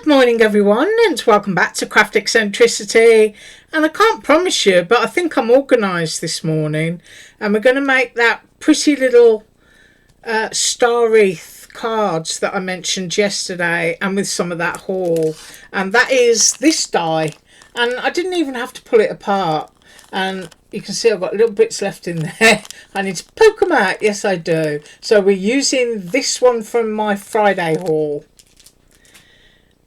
Good morning everyone, and welcome back to Craft Eccentricity. And I can't promise you, but I think I'm organised this morning, and we're going to make that pretty little star wreath cards that I mentioned yesterday, and with some of that haul. And that is this die, and I didn't even have to pull it apart, and you can see I've got little bits left in there. I need to poke them out. Yes, I do. So we're using this one from my Friday haul.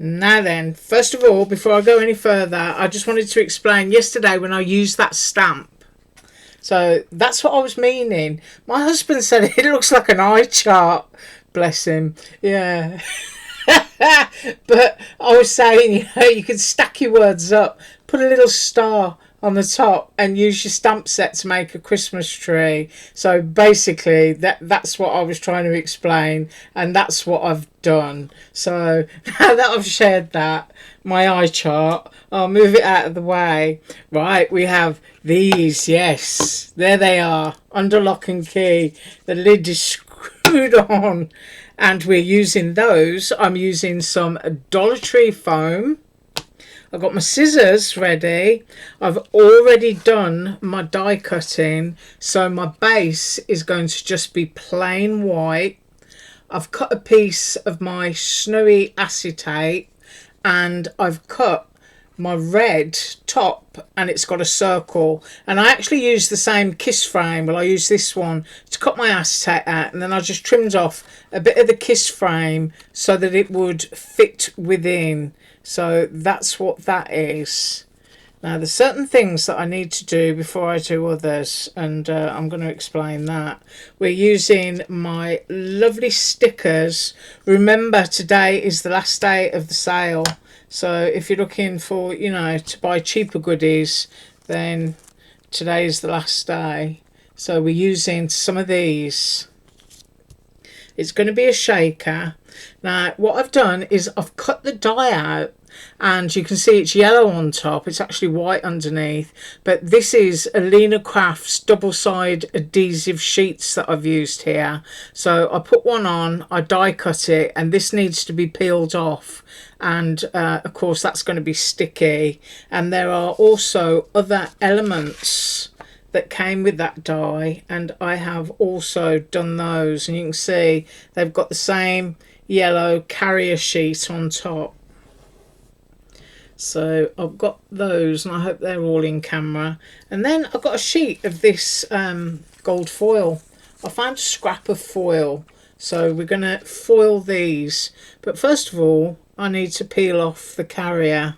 Now then, first of all, before I go any further, I just wanted to explain yesterday when I used that stamp. So that's what I was meaning. My husband said it looks like an eye chart. Bless him. Yeah. But I was saying, you can stack your words up, put a little star on the top and use your stamp set to make a Christmas tree. So basically that's what I was trying to explain, and that's what I've done. So now that I've shared that, my eye chart, I'll move it out of the way. Right, we have these. Yes, there they are, under lock and key. The lid is screwed on, and we're using those. I'm using some Dollar Tree foam. I've got my scissors ready. I've already done my die cutting, so my base is going to just be plain white. I've cut a piece of my snowy acetate, and I've cut my red top, and it's got a circle. And I actually used the same kiss frame. Well, I used this one to cut my acetate out, and then I just trimmed off a bit of the kiss frame so that it would fit within. So that's what that is. Now there's certain things that I need to do before I do others, and I'm going to explain that. We're using my lovely stickers. Remember, today is the last day of the sale, so if you're looking for, you know, to buy cheaper goodies, then today is the last day. So we're using some of these. It's going to be a shaker. Now what I've done is I've cut the die out, and you can see it's yellow on top. It's actually white underneath, but this is Alina Crafts double-side adhesive sheets that I've used here. So I put one on, I die cut it, and this needs to be peeled off, and of course that's going to be sticky. And there are also other elements that came with that die, and I have also done those, and you can see they've got the same yellow carrier sheet on top. So I've got those, and I hope they're all in camera. And then I've got a sheet of this gold foil. I found a scrap of foil, so we're going to foil these. But first of all, I need to peel off the carrier.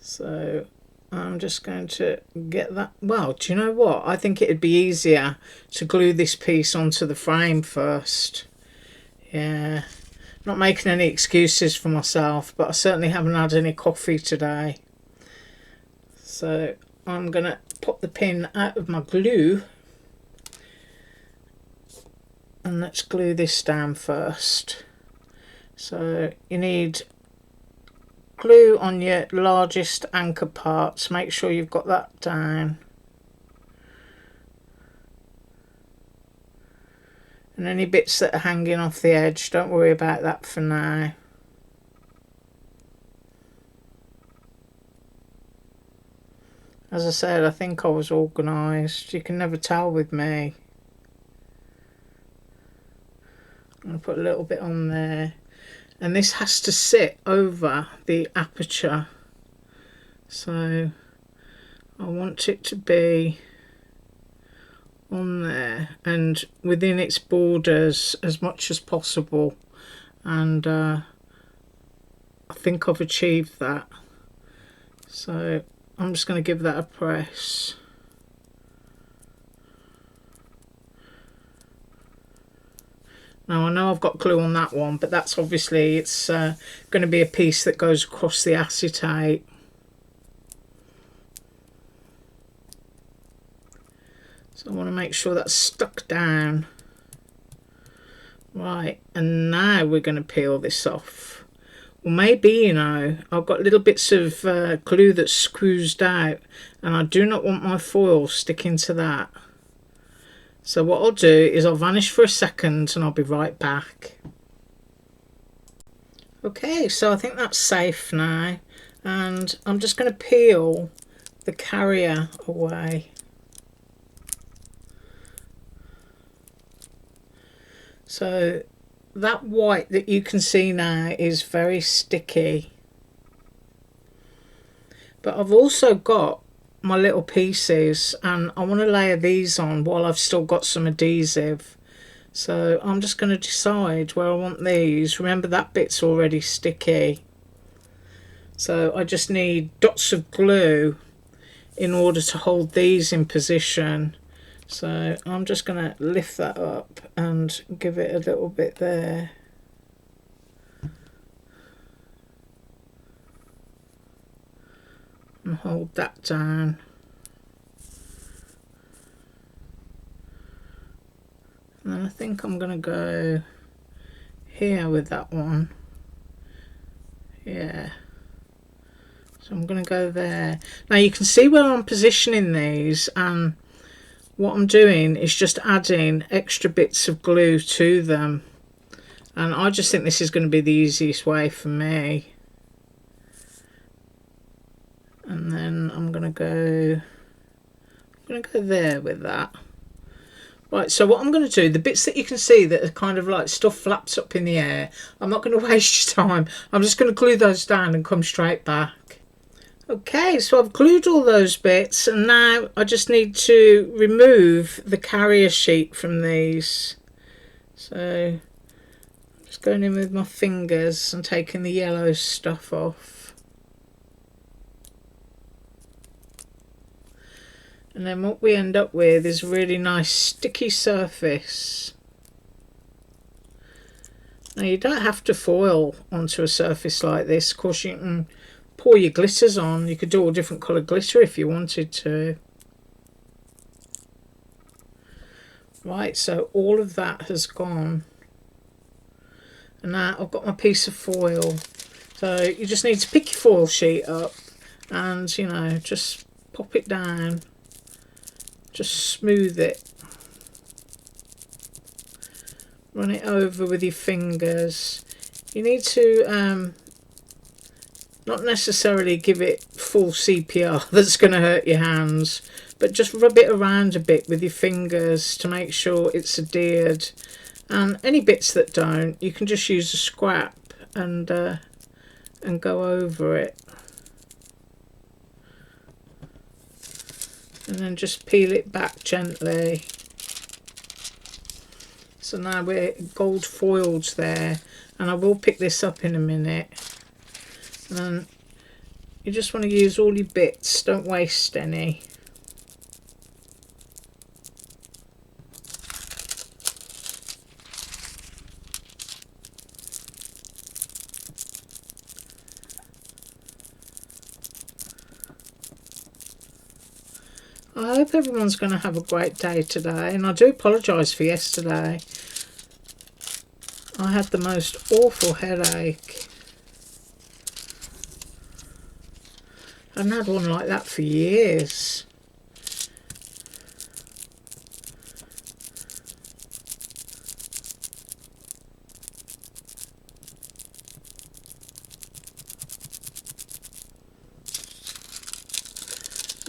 So I'm just going to get that. Well, do you know what? I think it'd be easier to glue this piece onto the frame first. Yeah. Not making any excuses for myself, but I certainly haven't had any coffee today. So I'm going to pop the pin out of my glue, and let's glue this down first. So you need glue on your largest anchor parts. Make sure you've got that down. And any bits that are hanging off the edge, don't worry about that for now. As I said, I think I was organised. You can never tell with me. I'm going to put a little bit on there. And this has to sit over the aperture. So I want it to be on there and within its borders as much as possible, and I think I've achieved that. So I'm just going to give that a press. Now I know I've got glue on that one, but that's obviously, it's going to be a piece that goes across the acetate. So I want to make sure that's stuck down. Right, and now we're going to peel this off. Well, maybe, you know, I've got little bits of glue that's squoozed out, and I do not want my foil sticking to that. So what I'll do is I'll vanish for a second, and I'll be right back. Okay, so I think that's safe now, and I'm just going to peel the carrier away. So that white that you can see now is very sticky, but I've also got my little pieces and I want to layer these on while I've still got some adhesive. So I'm just going to decide where I want these. Remember, that bit's already sticky, so I just need dots of glue in order to hold these in position. So I'm just going to lift that up and give it a little bit there. And hold that down. And then I think I'm going to go here with that one. Yeah. So I'm going to go there. Now you can see where I'm positioning these, and what I'm doing is just adding extra bits of glue to them. And I just think this is going to be the easiest way for me. And then I'm going to go there with that. Right, so what I'm going to do, the bits that you can see that are kind of like stuff flaps up in the air, I'm not going to waste your time. I'm just going to glue those down and come straight back. Okay, so I've glued all those bits, and now I just need to remove the carrier sheet from these. So I'm just going in with my fingers and taking the yellow stuff off. And then what we end up with is a really nice sticky surface. Now you don't have to foil onto a surface like this. Of course you can pour your glitters on. You could do all different coloured glitter if you wanted to. Right, so all of that has gone. And now I've got my piece of foil. So you just need to pick your foil sheet up and, you know, just pop it down. Just smooth it. Run it over with your fingers. You need to not necessarily give it full CPR, that's going to hurt your hands, but just rub it around a bit with your fingers to make sure it's adhered. And any bits that don't, you can just use a scrap and go over it. And then just peel it back gently. So now we're gold foiled there, and I will pick this up in a minute. And then you just want to use all your bits, don't waste any. I hope everyone's going to have a great day today, and I do apologise for yesterday. I had the most awful headache. I haven't had one like that for years.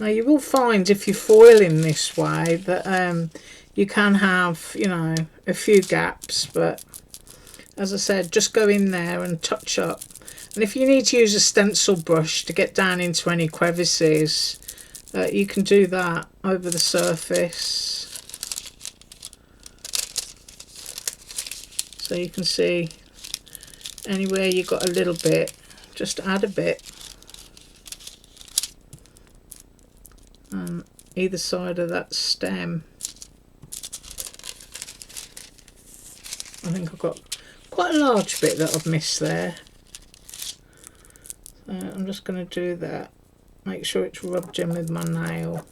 Now you will find if you foil in this way that you can have, you know, a few gaps, but as I said, just go in there and touch up. And if you need to use a stencil brush to get down into any crevices, you can do that over the surface. So you can see anywhere you've got a little bit, just add a bit. On either side of that stem. I think I've got quite a large bit that I've missed there. So I'm just going to do that. Make sure it's rubbed in with my nail.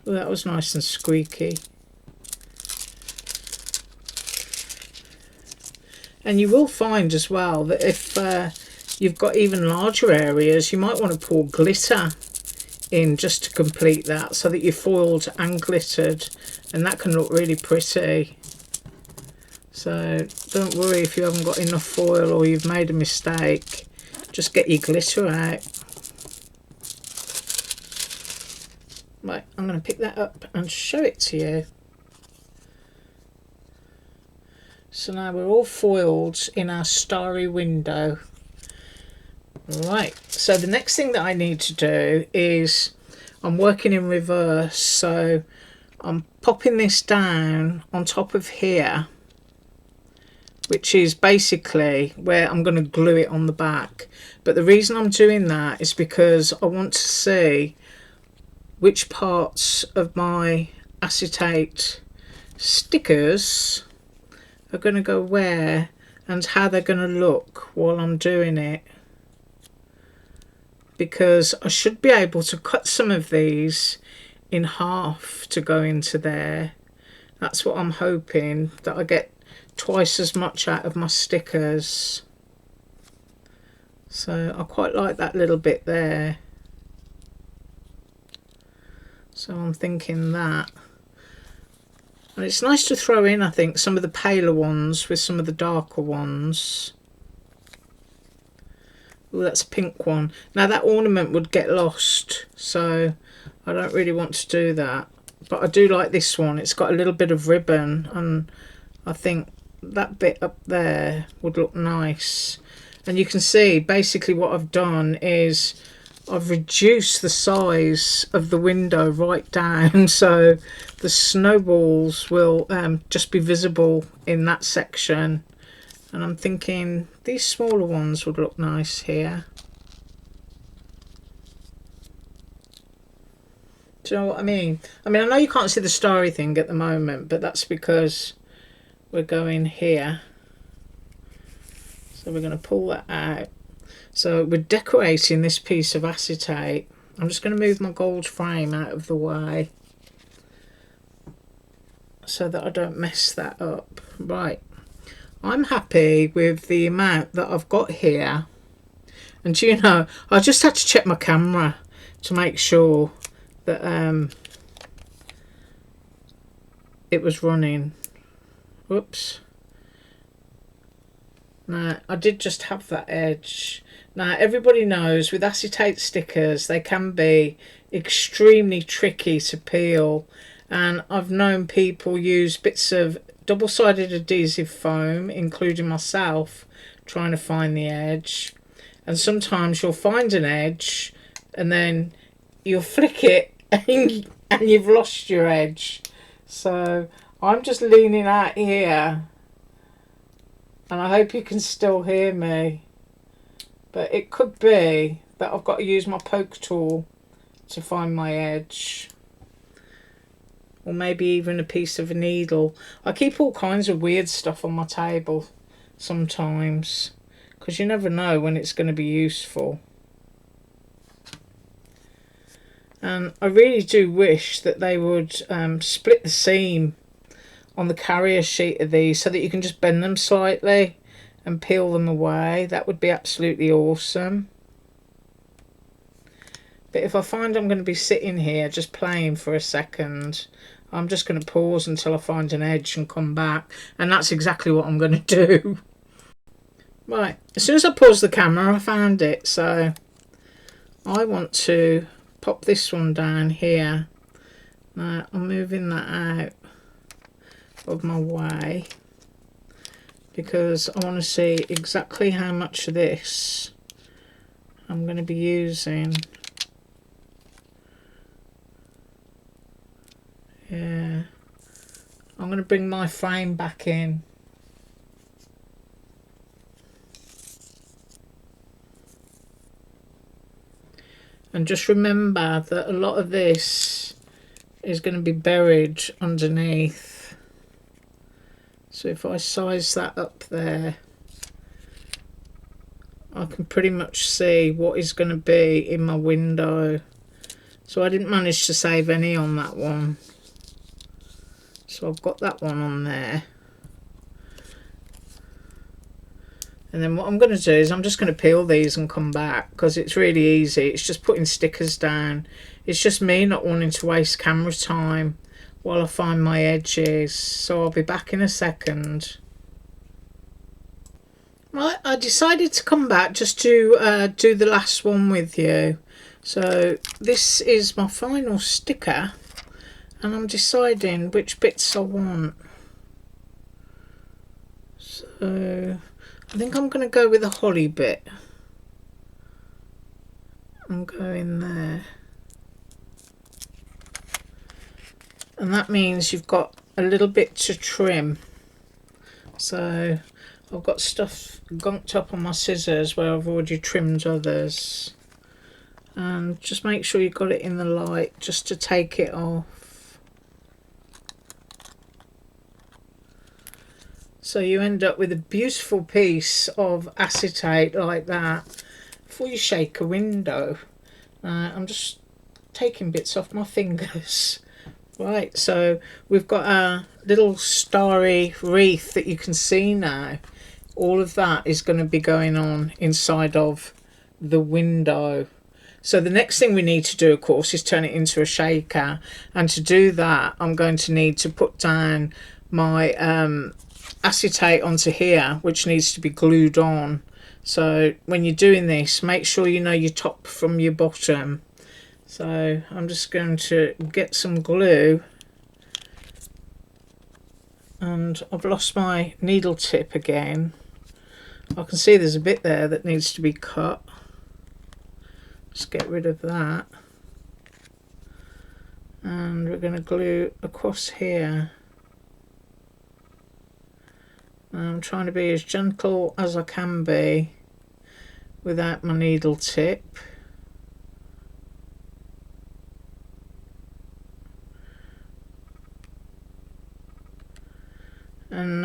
Well, that was nice and squeaky. And you will find as well that if you've got even larger areas, you might want to pour glitter in just to complete that, so that you're foiled and glittered, and that can look really pretty. So don't worry if you haven't got enough foil or you've made a mistake. Just get your glitter out. Right, I'm going to pick that up and show it to you. So now we're all foiled in our starry window. Right, so the next thing that I need to do is, I'm working in reverse, so I'm popping this down on top of here, which is basically where I'm going to glue it on the back. But the reason I'm doing that is because I want to see which parts of my acetate stickers are going to go where and how they're going to look while I'm doing it. Because I should be able to cut some of these in half to go into there. That's what I'm hoping, that I get twice as much out of my stickers. So I quite like that little bit there. So I'm thinking that. And it's nice to throw in, I think, some of the paler ones with some of the darker ones. Oh, that's a pink one. Now that ornament would get lost, so I don't really want to do that. But I do like this one. It's got a little bit of ribbon, and I think that bit up there would look nice. And you can see basically what I've done is I've reduced the size of the window right down, so the snowballs will just be visible in that section. And I'm thinking these smaller ones would look nice here. Do you know what I mean? I know you can't see the starry thing at the moment, but that's because we're going here. So we're going to pull that out. So we're decorating this piece of acetate. I'm just going to move my gold frame out of the way so that I don't mess that up. Right. I'm happy with the amount that I've got here. And you know, I just had to check my camera to make sure that it was running. Whoops. Now, I did just have that edge. Now, everybody knows with acetate stickers, they can be extremely tricky to peel. And I've known people use bits of double-sided adhesive foam, including myself, trying to find the edge. And sometimes you'll find an edge and then you'll flick it and you've lost your edge. So I'm just leaning out here and I hope you can still hear me. But it could be that I've got to use my poke tool to find my edge. Or maybe even a piece of a needle. I keep all kinds of weird stuff on my table sometimes, because you never know when it's going to be useful. And I really do wish that they would split the seam on the carrier sheet of these so that you can just bend them slightly and peel them away. That would be absolutely awesome. But if I find I'm going to be sitting here just playing for a second, I'm just going to pause until I find an edge and come back. And that's exactly what I'm going to do. Right, as soon as I paused the camera, I found it. So I want to pop this one down here. Now I'm moving that out of my way because I want to see exactly how much of this I'm going to be using. Yeah, I'm going to bring my frame back in. And just remember that a lot of this is going to be buried underneath. So if I size that up there, I can pretty much see what is going to be in my window. So I didn't manage to save any on that one. So I've got that one on there. And then what I'm going to do is I'm just going to peel these and come back because it's really easy. It's just putting stickers down. It's just me not wanting to waste camera time while I find my edges. So I'll be back in a second. Right, I decided to come back just to do the last one with you. So this is my final sticker, and I'm deciding which bits I want. So I think I'm going to go with the holly bit. I'm going there. And that means you've got a little bit to trim. So I've got stuff gunked up on my scissors where I've already trimmed others. And just make sure you've got it in the light just to take it off. So you end up with a beautiful piece of acetate like that before you shake a window. I'm just taking bits off my fingers. Right, so we've got a little starry wreath that you can see now. All of that is going to be going on inside of the window. So the next thing we need to do, of course, is turn it into a shaker. And to do that, I'm going to need to put down my acetate onto here, which needs to be glued on. So when you're doing this, make sure you know your top from your bottom. So I'm just going to get some glue, and I've lost my needle tip again. I can see there's a bit there that needs to be cut. Just get rid of that. And we're going to glue across here. I'm trying to be as gentle as I can be without my needle tip. And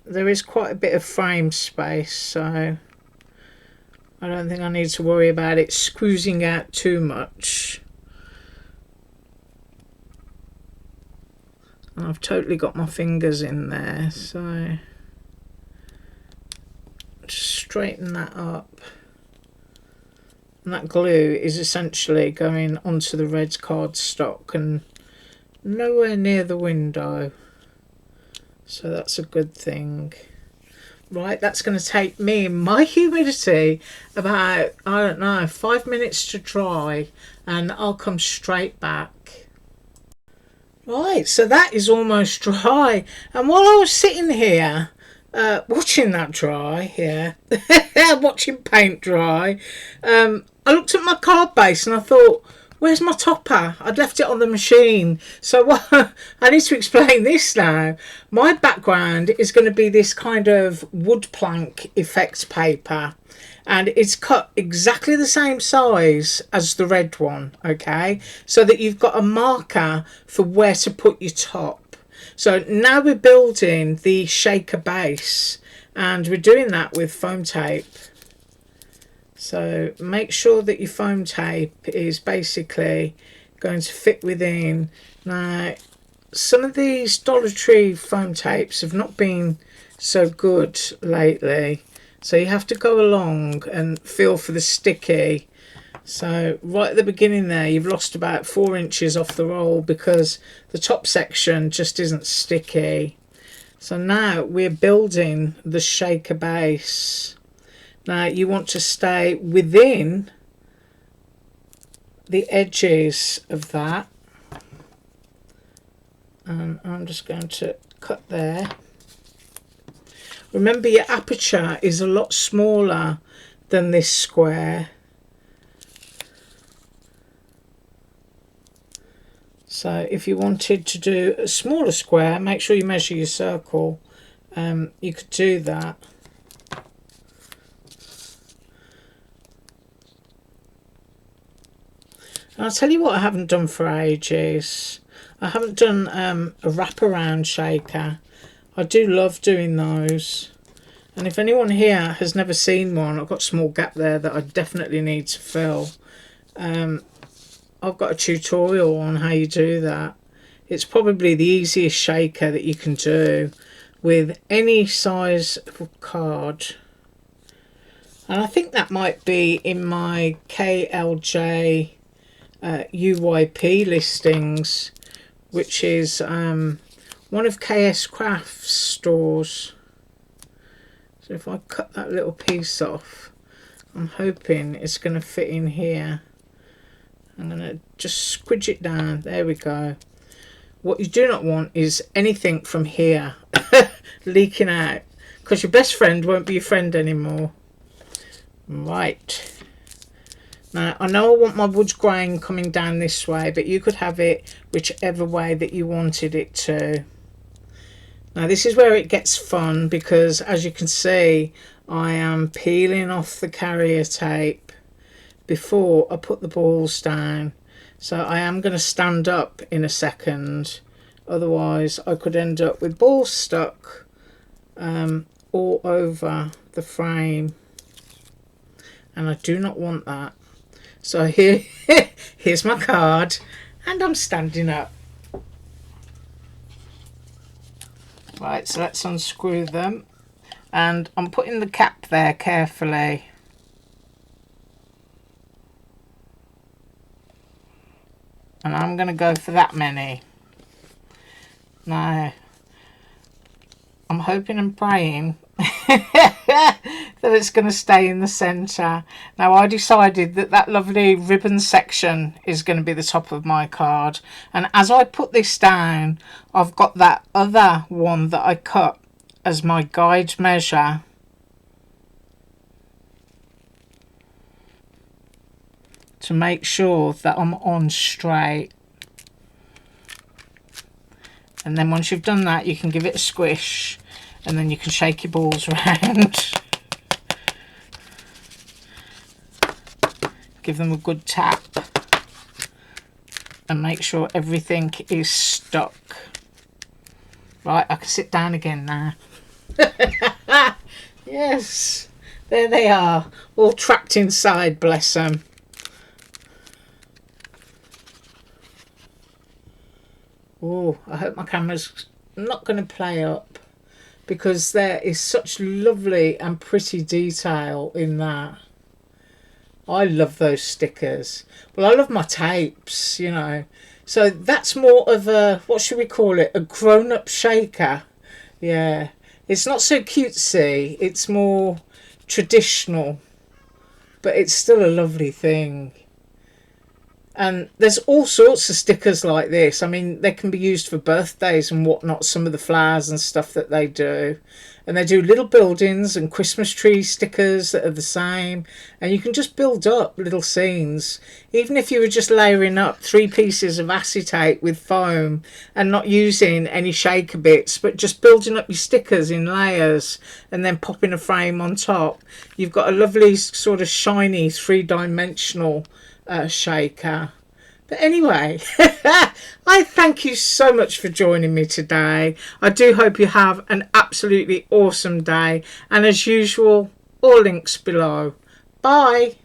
there is quite a bit of frame space, so I don't think I need to worry about it squeezing out too much. And I've totally got my fingers in there, so just straighten that up. And that glue is essentially going onto the red cardstock and nowhere near the window. So that's a good thing. Right, that's going to take me and my humidity about, I don't know, 5 minutes to dry, and I'll come straight back. Right, so that is almost dry. And while I was sitting here watching that dry, watching paint dry, I looked at my card base and I thought, where's my topper? I'd left it on the machine. So I need to explain this now. My background is going to be this kind of wood plank effect paper. And it's cut exactly the same size as the red one, okay? So that you've got a marker for where to put your top. So now we're building the shaker base. And we're doing that with foam tape. So make sure that your foam tape is basically going to fit within. Now, some of these Dollar Tree foam tapes have not been so good lately. So you have to go along and feel for the sticky. So right at the beginning there, you've lost about 4 inches off the roll because the top section just isn't sticky. So now we're building the shaker base. Now you want to stay within the edges of that, and I'm just going to cut there. Remember, your aperture is a lot smaller than this square. So if you wanted to do a smaller square, make sure you measure your circle. You could do that. And I'll tell you what I haven't done for ages. I haven't done a wraparound shaker. I do love doing those. And if anyone here has never seen one, I've got a small gap there that I definitely need to fill. I've got a tutorial on how you do that. It's probably the easiest shaker that you can do with any size of card. And I think that might be in my KLJ UYP listings, which is one of KS Crafts stores. So if I cut that little piece off, I'm hoping it's going to fit in here. I'm going to just squidge it down. There we go. What you do not want is anything from here leaking out, because your best friend won't be your friend anymore. Right. Now, I know I want my wood grain coming down this way, but you could have it whichever way that you wanted it to. Now, this is where it gets fun, because as you can see, I am peeling off the carrier tape before I put the balls down. So I am going to stand up in a second, otherwise I could end up with balls stuck all over the frame, and I do not want that. So here's my card, and I'm standing up. Right, so let's unscrew them, and I'm putting the cap there carefully. And I'm going to go for that many. Now, I'm hoping and praying that it's going to stay in the centre. Now, I decided that that lovely ribbon section is going to be the top of my card. And as I put this down, I've got that other one that I cut as my guide measure. To make sure that I'm on straight. And then once you've done that, you can give it a squish, and then you can shake your balls around. Give them a good tap and make sure everything is stuck. Right, I can sit down again now. Yes, there they are, all trapped inside, bless them. Oh, I hope my camera's not going to play up, because there is such lovely and pretty detail in that. I love those stickers. Well, I love my tapes, you know. So that's more of a, what should we call it? A grown-up shaker. Yeah. It's not so cutesy. It's more traditional. But it's still a lovely thing. And there's all sorts of stickers like this. I mean, they can be used for birthdays and whatnot, some of the flowers and stuff that they do. And they do little buildings and Christmas tree stickers that are the same. And you can just build up little scenes. Even if you were just layering up 3 pieces of acetate with foam and not using any shaker bits, but just building up your stickers in layers and then popping a frame on top, you've got a lovely sort of shiny 3-dimensional shaker. But anyway, I thank you so much for joining me today. I do hope you have an absolutely awesome day, and as usual, all links below. Bye.